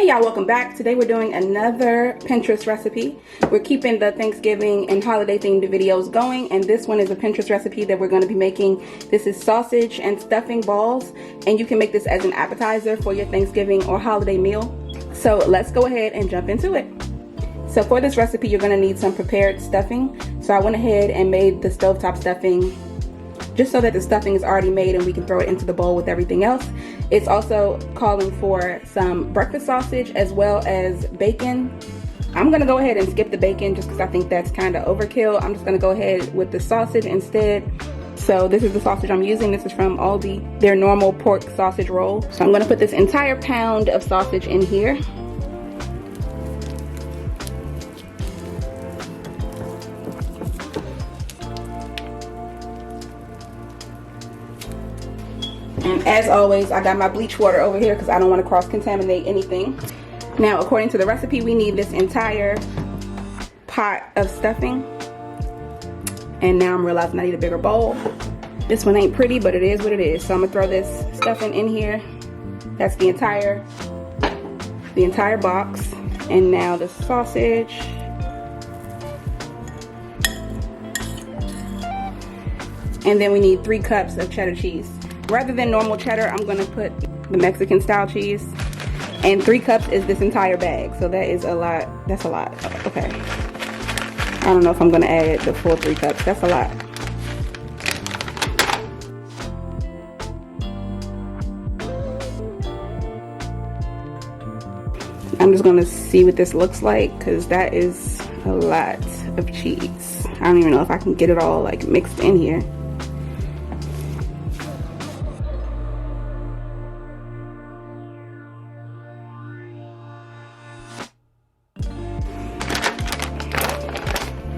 Hey y'all, welcome back. Today we're doing another Pinterest recipe. We're keeping the Thanksgiving and holiday themed videos going, and this one is a Pinterest recipe that we're going to be making. This is sausage and stuffing balls, and you can make this as an appetizer for your Thanksgiving or holiday meal. So let's go ahead and jump into it. So for this recipe, you're going to need some prepared stuffing. So I went ahead and made the stovetop stuffing just so that the stuffing is already made and we can throw it into the bowl with everything else. It's also calling for some breakfast sausage as well as bacon. I'm gonna go ahead and skip the bacon just because I think that's kind of overkill. I'm just gonna go ahead with the sausage instead. So this is the sausage I'm using. This is from Aldi, their normal pork sausage roll. So I'm gonna put this entire pound of sausage in here. And as always, I got my bleach water over here because I don't want to cross-contaminate anything. Now, according to the recipe, we need this entire pot of stuffing. And now I'm realizing I need a bigger bowl. This one ain't pretty, but it is what it is. So I'm gonna throw this stuffing in here. That's the entire box. And now the sausage. And then we need 3 cups of cheddar cheese. Rather than normal cheddar, I'm gonna put the Mexican style cheese. And 3 cups is this entire bag. So that is a lot. That's a lot. Okay. I don't know if I'm gonna add the full 3 cups. That's a lot. I'm just gonna see what this looks like because that is a lot of cheese. I don't even know if I can get it all like mixed in here.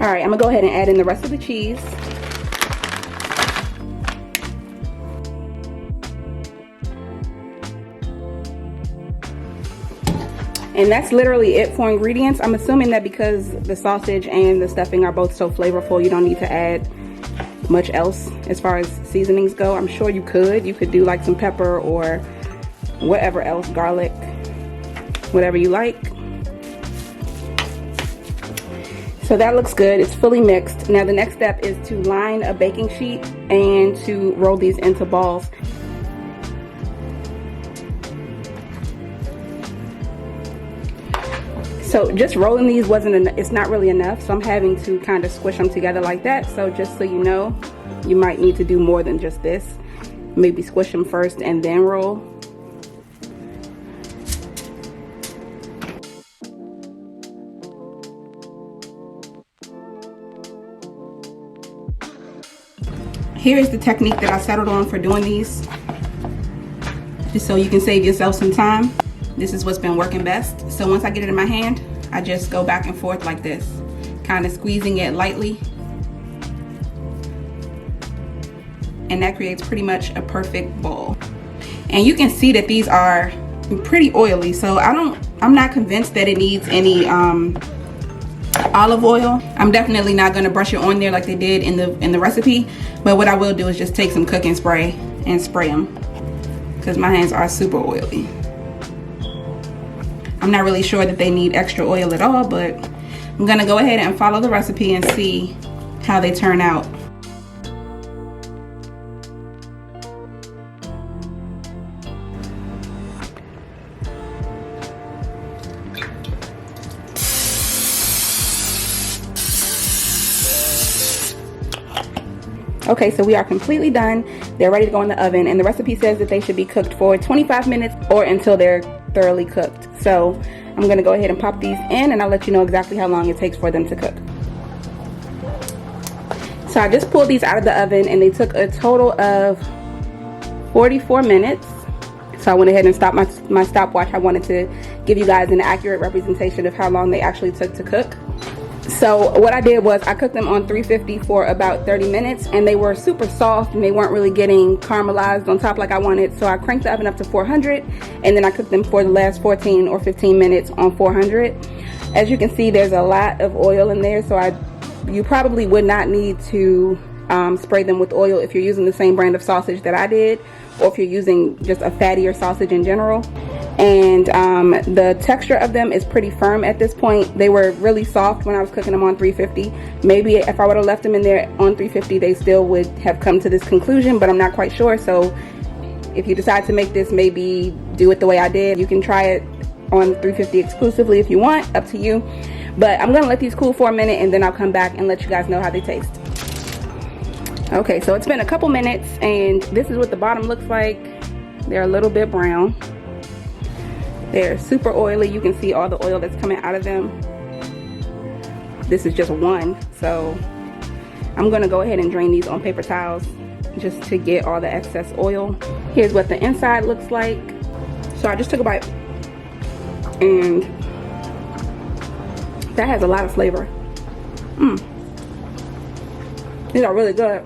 All right, I'm gonna go ahead and add in the rest of the cheese. And that's literally it for ingredients. I'm assuming that because the sausage and the stuffing are both so flavorful, you don't need to add much else as far as seasonings go. I'm sure you could do like some pepper or whatever else, garlic, whatever you like. So that looks good. It's fully mixed. Now the next step is to line a baking sheet and to roll these into balls. So just rolling these it's not really enough, so I'm having to kind of squish them together like that. So just so you know, you might need to do more than just this. Maybe squish them first and then roll. Here is the technique that I settled on for doing these, just so you can save yourself some time. This is what's been working best. So once I get it in my hand, I just go back and forth like this, kind of squeezing it lightly. And that creates pretty much a perfect ball. And you can see that these are pretty oily, so I'm not convinced that it needs any olive oil. I'm definitely not going to brush it on there like they did in the recipe, but what I will do is just take some cooking spray and spray them because my hands are super oily. I'm not really sure that they need extra oil at all, but I'm going to go ahead and follow the recipe and see how they turn out. Okay, so we are completely done. They're ready to go in the oven, and the recipe says that they should be cooked for 25 minutes or until they're thoroughly cooked. So I'm gonna go ahead and pop these in, and I'll let you know exactly how long it takes for them to cook. So I just pulled these out of the oven, and they took a total of 44 minutes. So I went ahead and stopped my stopwatch. I wanted to give you guys an accurate representation of how long they actually took to cook. So what I did was I cooked them on 350 for about 30 minutes, and they were super soft and they weren't really getting caramelized on top like I wanted. So I cranked the oven up to 400, and then I cooked them for the last 14 or 15 minutes on 400. As you can see, there's a lot of oil in there, so you probably would not need to spray them with oil if you're using the same brand of sausage that I did, or if you're using just a fattier sausage in general. and the texture of them is pretty firm at this point. They were really soft when I was cooking them on 350. Maybe if I would have left them in there on 350, they still would have come to this conclusion, but I'm not quite sure. So if you decide to make this, maybe do it the way I did. You can try it on 350 exclusively if you want, up to you. But I'm gonna let these cool for a minute, and then I'll come back and let you guys know how they taste. Okay, so it's been a couple minutes, and this is what the bottom looks like. They're a little bit brown. They're super oily. You can see all the oil that's coming out of them. This is just one, so I'm gonna go ahead and drain these on paper towels just to get all the excess oil. Here's what the inside looks like. So I just took a bite, and that has a lot of flavor. These are really good.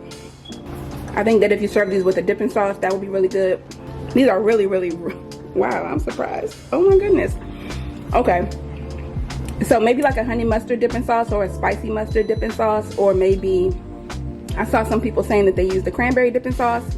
I think that if you serve these with a dipping sauce, that would be really good. These are really, wow, I'm surprised. Oh my goodness. Okay, so maybe like a honey mustard dipping sauce or a spicy mustard dipping sauce, or maybe I saw some people saying that they use the cranberry dipping sauce.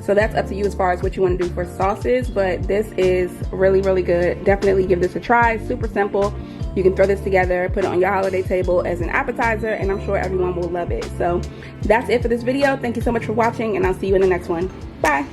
So that's up to you as far as what you want to do for sauces, but this is really, really good. Definitely give this a try. Super simple. You can throw this together, put it on your holiday table as an appetizer, and I'm sure everyone will love it. So that's it for this video. Thank you so much for watching, and I'll see you in the next one. Bye.